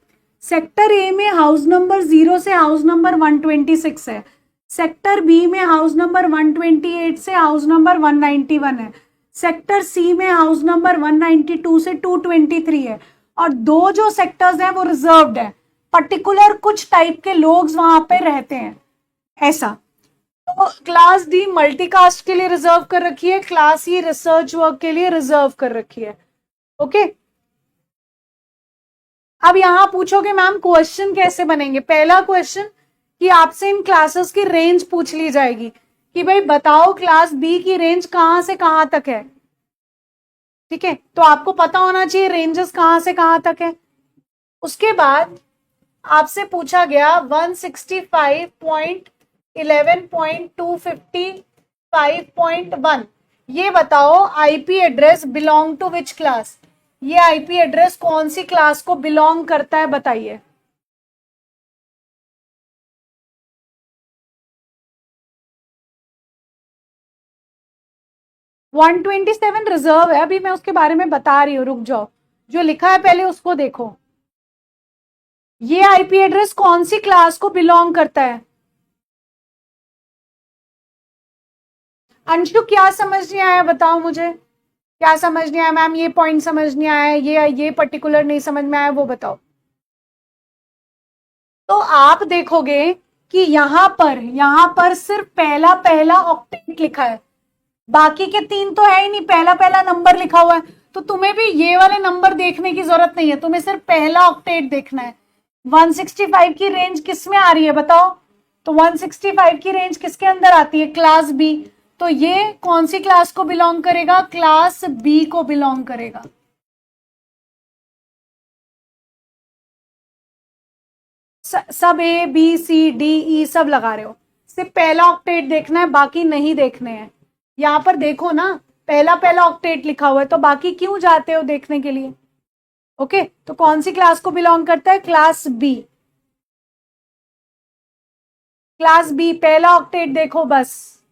सेक्टर ए में हाउस नंबर 0 से हाउस नंबर 126 है। सेक्टर बी में हाउस नंबर 128 से हाउस नंबर 191 है। सेक्टर सी में हाउस नंबर 192 से 223 है। और दो जो सेक्टर्स हैं वो रिजर्व्ड है, पर्टिकुलर कुछ टाइप के लोग वहां पे रहते हैं, ऐसा। तो क्लास डी मल्टीकास्ट के लिए रिजर्व कर रखी है, क्लास ई रिसर्च वर्क के लिए रिजर्व कर रखी है। ओके, अब यहां पूछोगे मैम क्वेश्चन कैसे बनेंगे। पहला क्वेश्चन कि आपसे इन क्लासेस की रेंज पूछ ली जाएगी कि भाई बताओ क्लास बी की रेंज कहां से कहां तक है, ठीक है। तो आपको पता होना चाहिए रेंजेस कहां से कहां तक है। उसके बाद आपसे पूछा गया 165.11.255.1, ये बताओ IP address belong to which class. ये आईपी एड्रेस कौन सी क्लास को बिलोंग करता है बताइए। वन 127 रिजर्व है, अभी मैं उसके बारे में बता रही हूँ, रुक जाओ। जो लिखा है पहले उसको देखो। ये आईपी एड्रेस कौन सी क्लास को बिलोंग करता है? अंशु क्या समझ नहीं आया बताओ मुझे, क्या समझ नहीं आया? मैम ये पॉइंट समझ नहीं आया, ये पर्टिकुलर नहीं समझ में आया, वो बताओ। तो आप देखोगे कि यहां पर सिर्फ पहला पहला ऑक्टेट लिखा है, बाकी के तीन तो है ही नहीं, पहला पहला नंबर लिखा हुआ है। तो तुम्हें भी ये वाले नंबर देखने की जरूरत नहीं है, तुम्हें सिर्फ पहला ऑक्टेट देखना है। 165 की रेंज किस में आ रही है बताओ? तो 165 की रेंज किसके अंदर आती है? Class B. तो ये कौन सी क्लास को बिलोंग करेगा? क्लास बी को बिलोंग करेगा। सब A B C D E सब लगा रहे हो, सिर्फ पहला ऑक्टेट देखना है, बाकी नहीं देखने हैं। यहां पर देखो ना, पहला पहला ऑक्टेट लिखा हुआ है, तो बाकी क्यों जाते हो देखने के लिए? ओके, तो कौन सी क्लास को बिलोंग करता है? Class B. क्लास बी पहला ऑक्टेट देखो बस,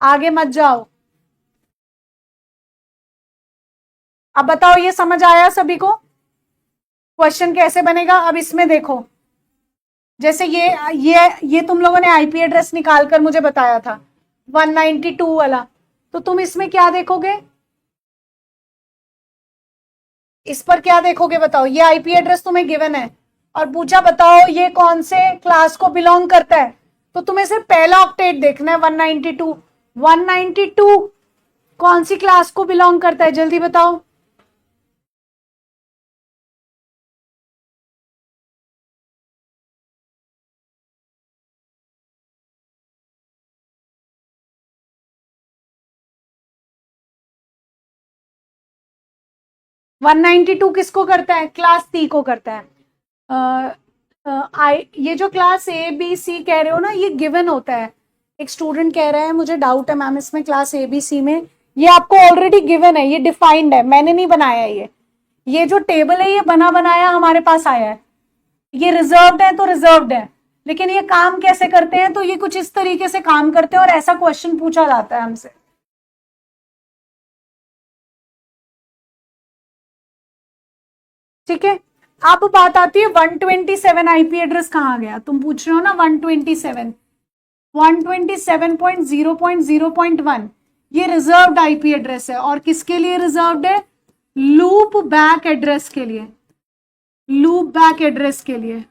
आगे मत जाओ। अब बताओ ये समझ आया सभी को क्वेश्चन कैसे बनेगा? अब इसमें देखो, जैसे ये तुम लोगों ने आईपी एड्रेस निकाल कर मुझे बताया था 192 वाला, तो तुम इसमें क्या देखोगे? इस पर क्या देखोगे बताओ? ये आईपी एड्रेस तुम्हें गिवन है और पूछा बताओ ये कौन से क्लास को बिलोंग करता है, तो तुम्हें सिर्फ पहला ऑक्टेट देखना है 192। 192 कौन सी क्लास को बिलोंग करता है, जल्दी बताओ। वन नाइनटी टू किसको करता है? क्लास सी को करता है। ये जो क्लास ए बी सी कह रहे हो ना, ये गिवन होता है। एक स्टूडेंट कह रहा है मुझे डाउट है मैम इसमें क्लास ए बी सी में, ये आपको ऑलरेडी गिवन है, ये डिफाइंड है, मैंने नहीं बनाया ये जो टेबल है ये बना बनाया हमारे पास आया है। ये रिजर्व्ड है तो रिजर्व्ड है, लेकिन ये काम कैसे करते हैं? तो ये कुछ इस तरीके से काम करते हैं और ऐसा क्वेश्चन पूछा जाता है हमसे। ठीक है, अब बात आती है 127 आईपी एड्रेस कहां गया? तुम पूछ रहे हो ना 127, 127.0.0.1 ये रिजर्व्ड आईपी एड्रेस है। और किसके लिए रिजर्व्ड है? लूप बैक एड्रेस के लिए, लूप बैक एड्रेस के लिए।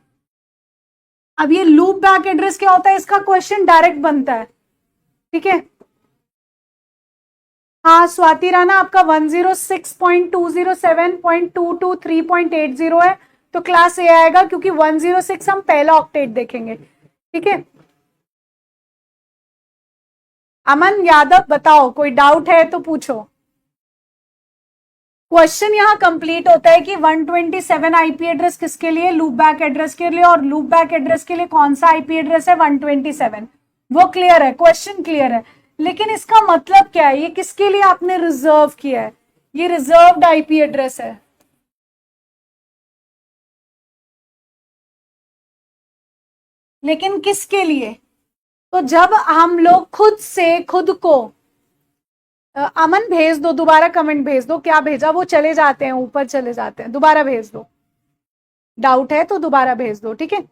अब ये लूप बैक एड्रेस क्या होता है, इसका क्वेश्चन डायरेक्ट बनता है। ठीक है, हाँ स्वाति राणा, आपका 106.207.223.80 है, तो क्लास ए आएगा क्योंकि 106 हम पहला ऑक्टेट देखेंगे। ठीक है, अमन यादव बताओ, कोई डाउट है तो पूछो। क्वेश्चन यहां कंप्लीट होता है कि 127 आईपी एड्रेस किसके लिए? लूप बैक एड्रेस के लिए। और लूप बैक एड्रेस के लिए कौन सा आईपी एड्रेस है? 127। वो क्लियर है, क्वेश्चन क्लियर है। लेकिन इसका मतलब क्या है? ये किसके लिए आपने रिजर्व किया है? ये रिजर्व्ड आईपी एड्रेस है। लेकिन किसके लिए? तो जब हम लोग खुद से खुद को अमन भेज दो, दोबारा कमेंट भेज दो, क्या भेजा? वो चले जाते हैं, ऊपर चले जाते हैं, दोबारा भेज दो, डाउट है तो दोबारा भेज दो। ठीक है,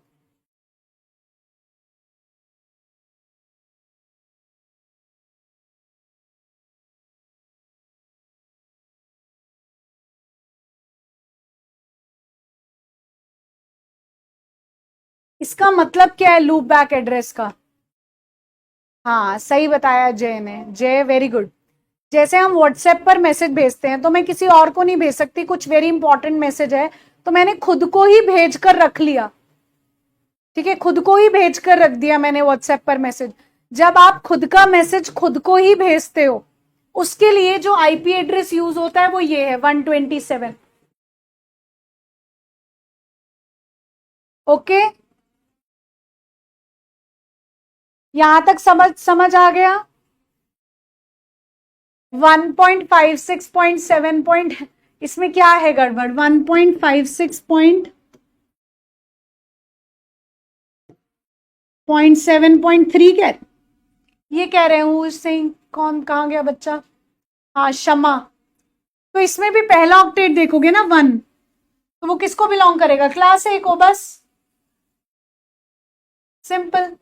इसका मतलब क्या है लूप बैक एड्रेस का? हाँ सही बताया जय ने, जय वेरी गुड। जैसे हम व्हाट्सएप पर मैसेज भेजते हैं तो मैं किसी और को नहीं भेज सकती, कुछ वेरी इंपॉर्टेंट मैसेज है तो मैंने खुद को ही भेज कर रख लिया। ठीक है, खुद को ही भेज कर रख दिया मैंने व्हाट्सएप पर मैसेज। जब आप खुद का मैसेज खुद को ही भेजते हो, उसके लिए जो आईपी एड्रेस यूज होता है वो ये है 127। ओके, यहां तक समझ आ गया? 1.56.7 पॉइंट, इसमें क्या है गड़बड़? 1.56.7.3 ये कह रहे हूँ सिंह, कौन कहाँ गया बच्चा? हाँ शमा। तो इसमें भी पहला ऑक्टेट देखोगे ना 1, तो वो किसको बिलोंग करेगा? क्लास ए को, बस सिंपल।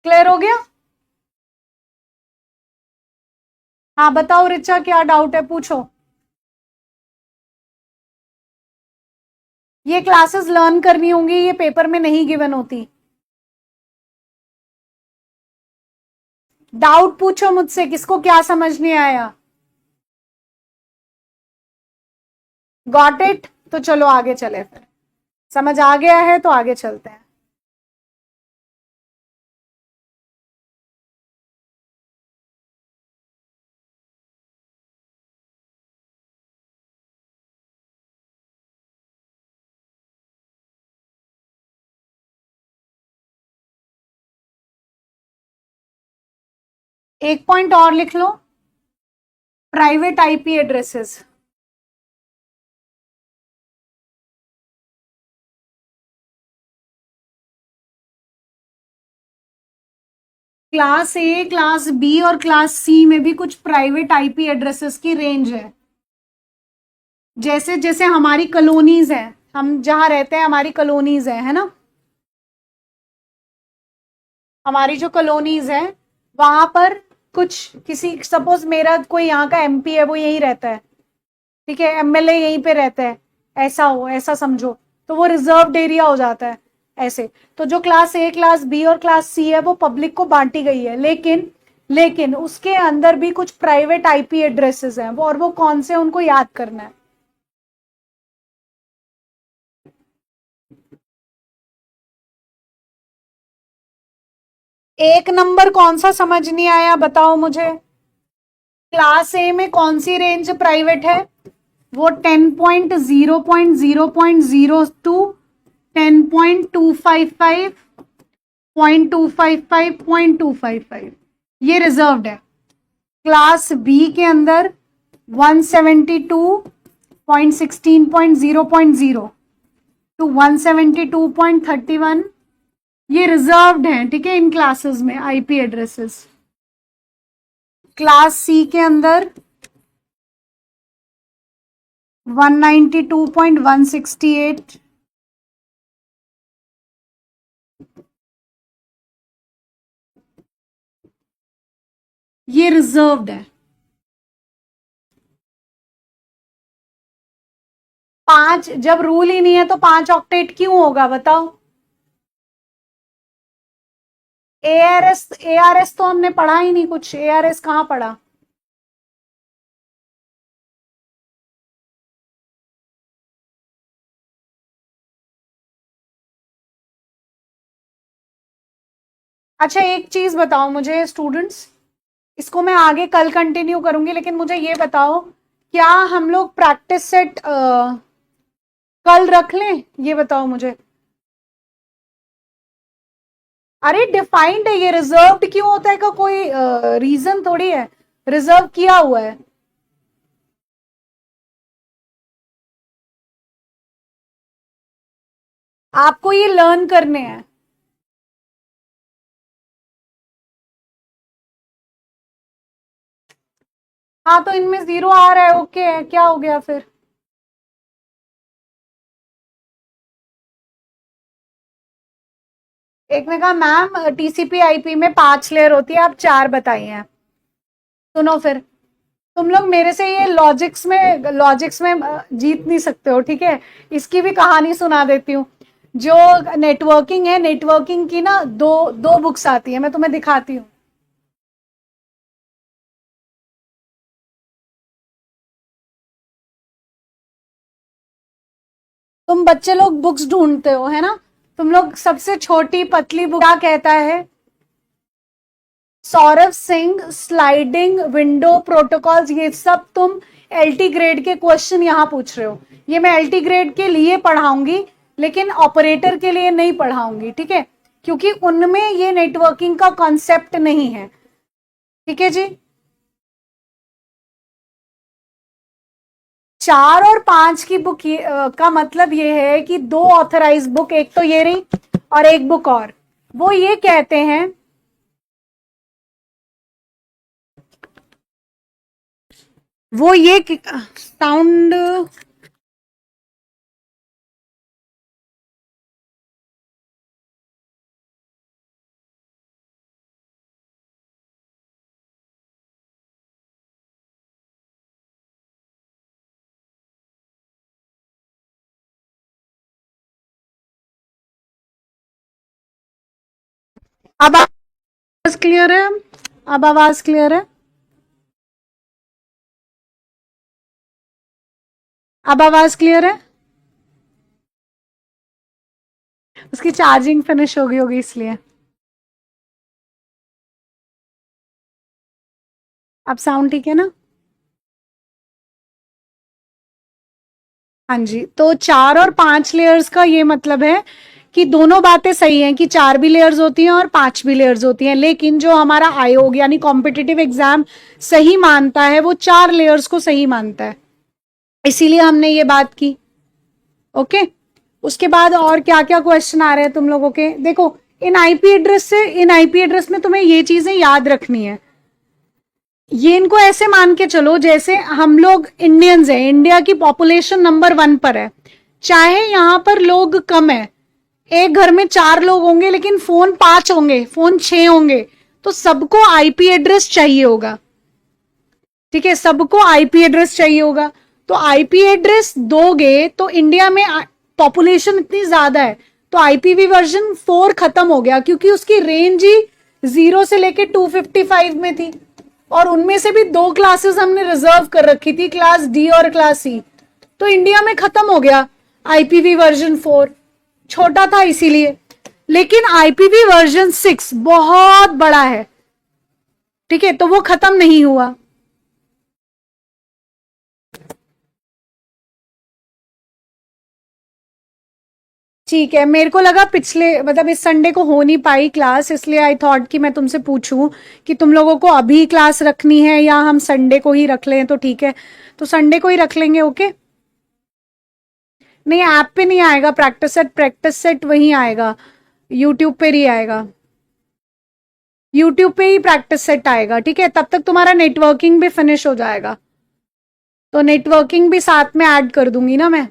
क्लियर हो गया? हाँ बताओ रिचा, क्या डाउट है पूछो। ये क्लासेस लर्न करनी होंगी, ये पेपर में नहीं गिवन होती। डाउट पूछो मुझसे, किसको क्या समझ नहीं आया? Got it? तो चलो आगे चले फिर, समझ आ गया है तो आगे चलते हैं। एक पॉइंट और लिख लो, private IP addresses. Class A, class B और क्लास सी में भी कुछ प्राइवेट आईपी एड्रेसेस की रेंज है। जैसे जैसे हमारी कॉलोनीज है, हम जहां रहते हैं हमारी कॉलोनीज है ना, हमारी जो कॉलोनीज है वहां पर कुछ, किसी सपोज मेरा कोई यहाँ का एमपी है, वो यहीं रहता है, ठीक है, एमएलए यहीं पे रहता है, ऐसा हो, ऐसा समझो, तो वो रिजर्व्ड एरिया हो जाता है ऐसे। तो जो क्लास ए, क्लास बी और क्लास सी है वो पब्लिक को बांटी गई है, लेकिन लेकिन उसके अंदर भी कुछ प्राइवेट आईपी एड्रेसेस हैं, वो और वो कौन से, उनको याद करना है। एक नंबर कौन सा समझ नहीं आया, बताओ मुझे। क्लास ए में कौन सी रेंज प्राइवेट है? वो 10.0.0.02, 10.255, 0.255, 0.255, ये रिजर्व्ड है। क्लास बी के अंदर 172.16.0.0 टू 172.31, ये रिजर्व्ड है, ठीक है, इन क्लासेस में आईपी एड्रेसेस। क्लास सी के अंदर 192.168, ये रिजर्व्ड है। 5, जब रूल ही नहीं है तो 5 ऑक्टेट क्यों होगा बताओ? एआरएस तो हमने पढ़ा ही नहीं कुछ, एआरएस कहां पढ़ा? अच्छा एक चीज बताओ मुझे स्टूडेंट्स, इसको मैं आगे कल कंटिन्यू करूंगी, लेकिन मुझे ये बताओ, क्या हम लोग प्रैक्टिस सेट कल रख लें, ये बताओ मुझे। अरे डिफाइंड है, ये रिजर्व्ड क्यों होता है का कोई रीजन थोड़ी है, रिजर्व किया हुआ है। आपको ये लर्न करने हैं। हाँ तो इनमें 0 आ रहा है, ओके है, क्या हो गया फिर? एक ने कहा मैम टीसीपी आईपी में 5 लेयर होती है, आप 4 बताई हैं। सुनो फिर, तुम लोग मेरे से ये लॉजिक्स में जीत नहीं सकते हो, ठीक है। इसकी भी कहानी सुना देती हूँ। जो नेटवर्किंग है, नेटवर्किंग की ना दो दो बुक्स आती है, मैं तुम्हें दिखाती हूँ। तुम बच्चे लोग बुक्स ढूंढते हो है ना, तुम लोग सबसे छोटी पतली बुक क्या कहता है? Saurabh Singh sliding window protocols, ये सब तुम एलटी ग्रेड के क्वेश्चन यहां पूछ रहे हो। ये मैं एलटी ग्रेड के लिए पढ़ाऊंगी, लेकिन ऑपरेटर के लिए नहीं पढ़ाऊंगी, ठीक है, क्योंकि उनमें ये नेटवर्किंग का कॉन्सेप्ट नहीं है, ठीक है जी। 4 और 5 की बुक का मतलब ये है कि 2 ऑथराइज बुक, एक तो ये रही और एक बुक और, वो ये कहते हैं, वो ये साउंड, अब आवाज क्लियर है? अब आवाज क्लियर है? अब आवाज क्लियर है? उसकी चार्जिंग फिनिश हो गई होगी इसलिए। अब साउंड ठीक है ना? हाँ जी, तो 4 और 5 लेयर्स का ये मतलब है कि दोनों बातें सही हैं कि 4 भी लेयर्स होती हैं और 5 भी लेयर्स होती हैं, लेकिन जो हमारा आयोग यानी कॉम्पिटिटिव एग्जाम सही मानता है वो 4 लेयर्स को सही मानता है, इसीलिए हमने ये बात की। ओके, उसके बाद और क्या क्या क्वेश्चन आ रहे हैं तुम लोगों के, देखो इन आईपी एड्रेस में तुम्हें ये चीजें याद रखनी है। ये इनको ऐसे मान के चलो जैसे हम लोग इंडियंस हैं, इंडिया की पॉपुलेशन नंबर 1 पर है, चाहे यहां पर लोग कम है, एक घर में 4 लोग होंगे लेकिन फोन 5 होंगे, फोन 6 होंगे, तो सबको आईपी एड्रेस चाहिए होगा। ठीक है, सबको आईपी एड्रेस चाहिए होगा। तो आईपी एड्रेस दोगे तो इंडिया में पॉपुलेशन इतनी ज्यादा है, तो आईपीवी वर्जन 4 खत्म हो गया, क्योंकि उसकी रेंज ही 0 से लेके 255 में थी, और उनमें से भी 2 क्लासेस हमने रिजर्व कर रखी थी, क्लास डी और क्लास सी। तो इंडिया में खत्म हो गया आईपीवी वर्जन 4, छोटा था इसीलिए। लेकिन आईपीवी वर्जन 6 बहुत बड़ा है, ठीक है, तो वो खत्म नहीं हुआ। ठीक है, मेरे को लगा पिछले मतलब इस संडे को हो नहीं पाई क्लास, इसलिए आई थॉट कि मैं तुमसे पूछूं कि तुम लोगों को अभी क्लास रखनी है या हम संडे को ही रख लें। तो ठीक है, तो संडे को ही रख लेंगे। ओके, नहीं ऐप पे नहीं आएगा, प्रैक्टिस सेट वहीं आएगा, यूट्यूब पे ही आएगा, यूट्यूब पे ही प्रैक्टिस सेट आएगा। ठीक है, तब तक तुम्हारा नेटवर्किंग भी फिनिश हो जाएगा, तो नेटवर्किंग भी साथ में ऐड कर दूंगी ना मैं।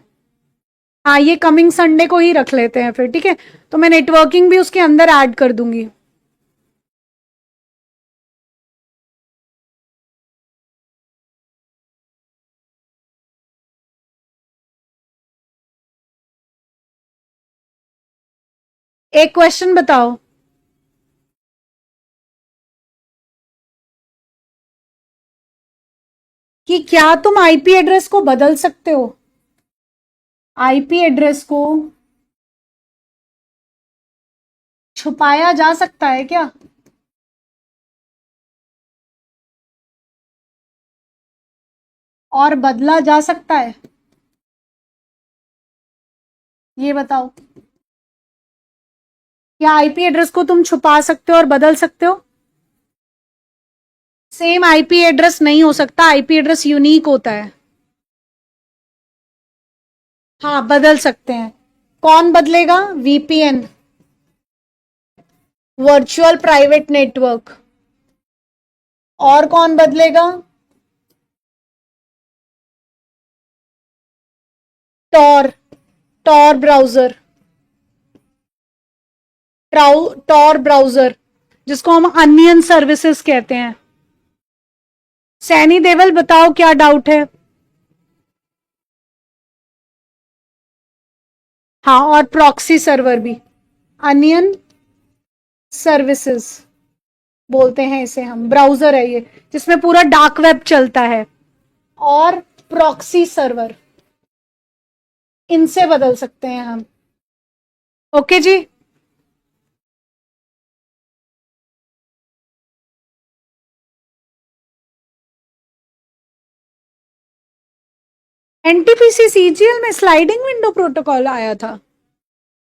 हाँ, ये कमिंग संडे को ही रख लेते हैं फिर। ठीक है, तो मैं नेटवर्किंग भी उसके अंदर ऐड कर दूंगी। एक क्वेश्चन बताओ, कि क्या तुम आईपी एड्रेस को बदल सकते हो? आईपी एड्रेस को छुपाया जा सकता है क्या? और बदला जा सकता है? ये बताओ, क्या आईपी एड्रेस को तुम छुपा सकते हो और बदल सकते हो? सेम आईपी एड्रेस नहीं हो सकता, आईपी एड्रेस यूनिक होता है। हाँ, बदल सकते हैं। कौन बदलेगा? VPN, virtual private network. और कौन बदलेगा? Tor, Tor browser, Tor browser, जिसको हम अनियन सर्विसेज कहते हैं। सैनी देवल, बताओ क्या डाउट है? हाँ, और प्रॉक्सी सर्वर भी, अनियन सर्विसेज बोलते हैं इसे हम, ब्राउजर है ये जिसमें पूरा डार्क वेब चलता है, और प्रॉक्सी सर्वर, इनसे बदल सकते हैं हम। ओके जी, एनटीपीसी सीजीएल में स्लाइडिंग विंडो प्रोटोकॉल आया था?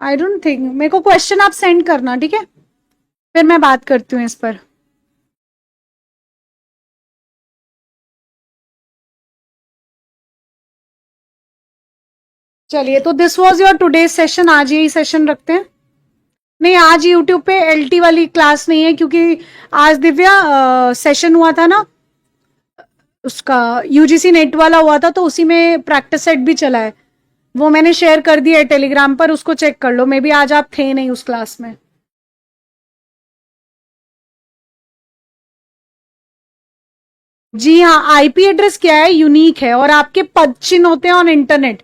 आई डोंट थिंक, मेरे को क्वेश्चन आप सेंड करना, ठीक है, फिर मैं बात करती हूँ इस पर। चलिए, तो this was your today session, आज यही सेशन रखते हैं। नहीं, आज यूट्यूब पे एलटी वाली क्लास नहीं है, क्योंकि आज दिव्या सेशन हुआ था ना, उसका यूजीसी नेट वाला हुआ था, तो उसी में प्रैक्टिस सेट भी चला है, वो मैंने शेयर कर दिया है टेलीग्राम पर, उसको चेक कर लो। मे बी आज आप थे नहीं उस क्लास में। जी हाँ, आईपी एड्रेस क्या है, यूनिक है, और आपके पद चिन्ह होते हैं ऑन इंटरनेट,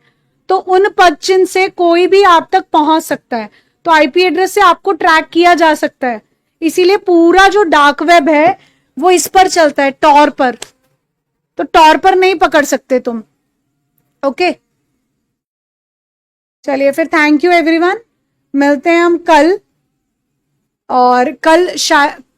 तो उन पद चिन्ह से कोई भी आप तक पहुंच सकता है, तो आईपी एड्रेस से आपको ट्रैक किया जा सकता है। इसीलिए पूरा जो डार्क वेब है वो इस पर चलता है, टॉर पर, तो टॉर पर नहीं पकड़ सकते तुम। ओके, चलिए फिर, थैंक यू एवरीवन, मिलते हैं हम कल। और कल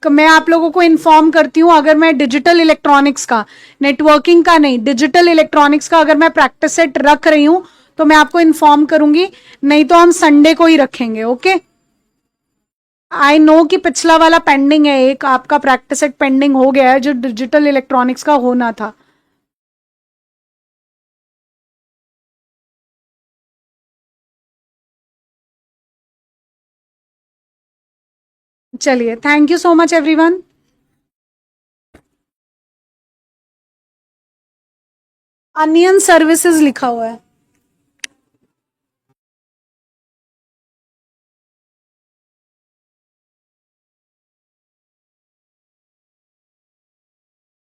मैं आप लोगों को इन्फॉर्म करती हूँ, अगर मैं डिजिटल इलेक्ट्रॉनिक्स का, नेटवर्किंग का नहीं, डिजिटल इलेक्ट्रॉनिक्स का अगर मैं प्रैक्टिस सेट रख रही हूँ तो मैं आपको इन्फॉर्म करूंगी, नहीं तो हम संडे को ही रखेंगे। ओके, आई नो कि पिछला वाला पेंडिंग है, एक आपका प्रैक्टिस सेट पेंडिंग हो गया है जो डिजिटल इलेक्ट्रॉनिक्स का होना था। चलिए, thank you so much everyone. Onion services लिखा हुआ है।